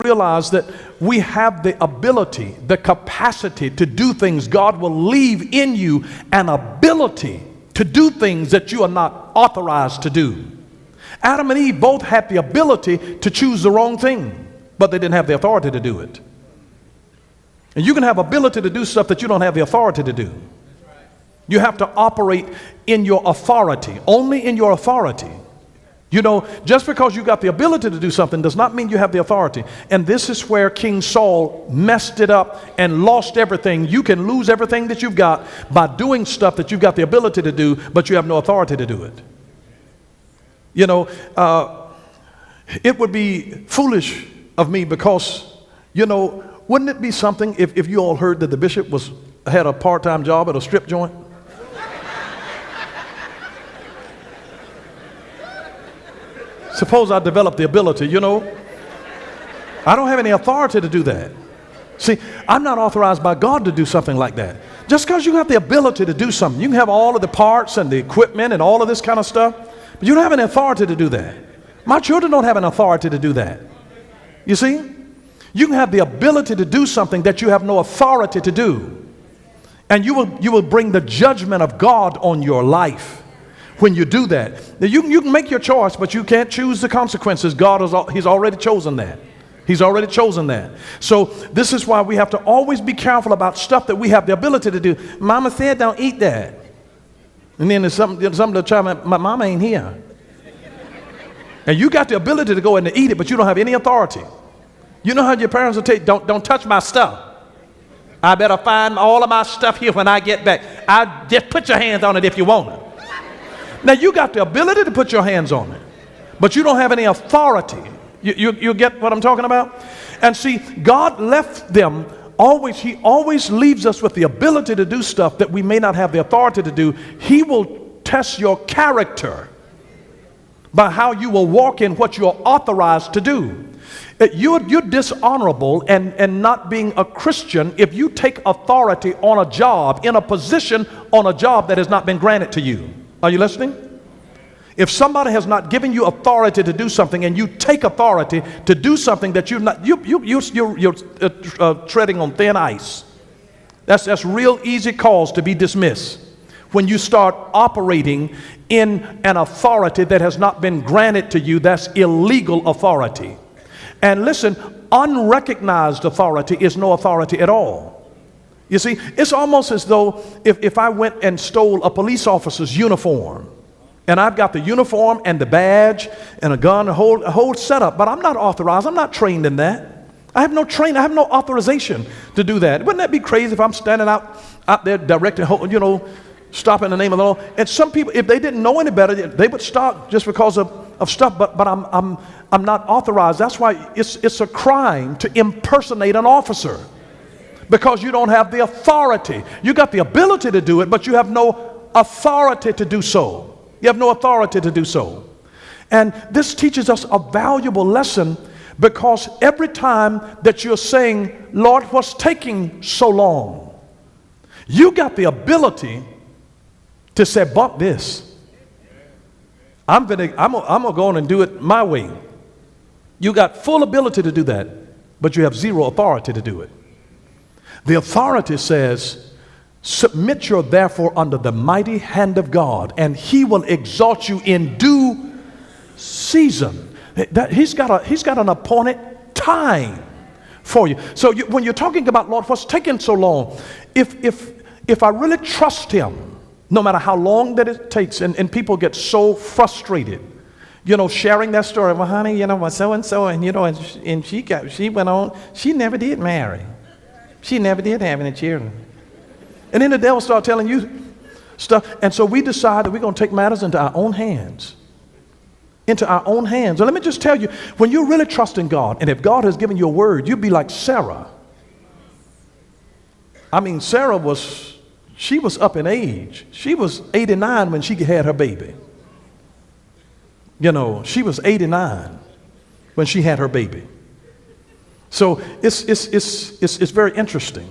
realize that we have the ability, the capacity to do things. God will leave in you an ability to do things that you are not authorized to do. Adam and Eve both had the ability to choose the wrong thing, but they didn't have the authority to do it. And you can have ability to do stuff that you don't have the authority to do. You have to operate in your authority, only in your authority. You know, just because you got the ability to do something does not mean you have the authority. And this is where King Saul messed it up and lost everything. You can lose everything that you've got by doing stuff that you've got the ability to do, but you have no authority to do it. You know, it would be foolish of me because, you know, wouldn't it be something if you all heard that the bishop had a part-time job at a strip joint? Suppose I develop the ability, you know. I don't have any authority to do that. See, I'm not authorized by God to do something like that. Just because you have the ability to do something, you can have all of the parts and the equipment and all of this kind of stuff, but you don't have an authority to do that. My children don't have an authority to do that. You see? You can have the ability to do something that you have no authority to do. And you will bring the judgment of God on your life when you do that. Now you can make your choice, but you can't choose the consequences. He's already chosen that. He's already chosen that. So this is why we have to always be careful about stuff that we have the ability to do. Mama said don't eat that. And then there's something to try, my mama ain't here. And you got the ability to go in and eat it, but you don't have any authority. You know how your parents will tell you, don't touch my stuff. I better find all of my stuff here when I get back. I just put your hands on it if you want it. Now you got the ability to put your hands on it, but you don't have any authority. You get what I'm talking about? And see, God left them always. He always leaves us with the ability to do stuff that we may not have the authority to do. He will test your character by how you will walk in what you're authorized to do. You're dishonorable and not being a Christian if you take authority on a job, in a position on a job that has not been granted to you. Are you listening? If somebody has not given you authority to do something and you take authority to do something that you're treading on thin ice, that's real easy cause to be dismissed. When you start operating in an authority that has not been granted to you, that's illegal authority. And listen, unrecognized authority is no authority at all. You see, it's almost as though if I went and stole a police officer's uniform, and I've got the uniform and the badge and a gun, a whole setup, but I'm not authorized, I'm not trained in that. I have no training, I have no authorization to do that. Wouldn't that be crazy if I'm standing out there directing, you know, stop in the name of the law? And some people, if they didn't know any better, they would stop just because of stuff, but I'm not authorized. That's why it's a crime to impersonate an officer. Because you don't have the authority. You got the ability to do it, but you have no authority to do so. You have no authority to do so. And this teaches us a valuable lesson, because every time that you're saying, Lord, what's taking so long? You got the ability to say, bump this. I'm gonna go on and do it my way. You got full ability to do that, but you have zero authority to do it. The authority says, submit your therefore under the mighty hand of God, and he will exalt you in due season. He's got an appointed time for you. So when you're talking about, Lord, what's taking so long? If I really trust him, no matter how long that it takes, and people get so frustrated, you know, sharing that story. Well, honey, you know, well, so-and-so, and you know, and she went on, she never did marry. She never did have any children. And then the devil started telling you stuff. And so we decided we're going to take matters into our own hands. Into our own hands. And let me just tell you, when you really trust in God, and if God has given you a word, you'd be like Sarah. I mean, Sarah she was up in age. She was 89 when she had her baby. You know, she was 89 when she had her baby. So it's very interesting.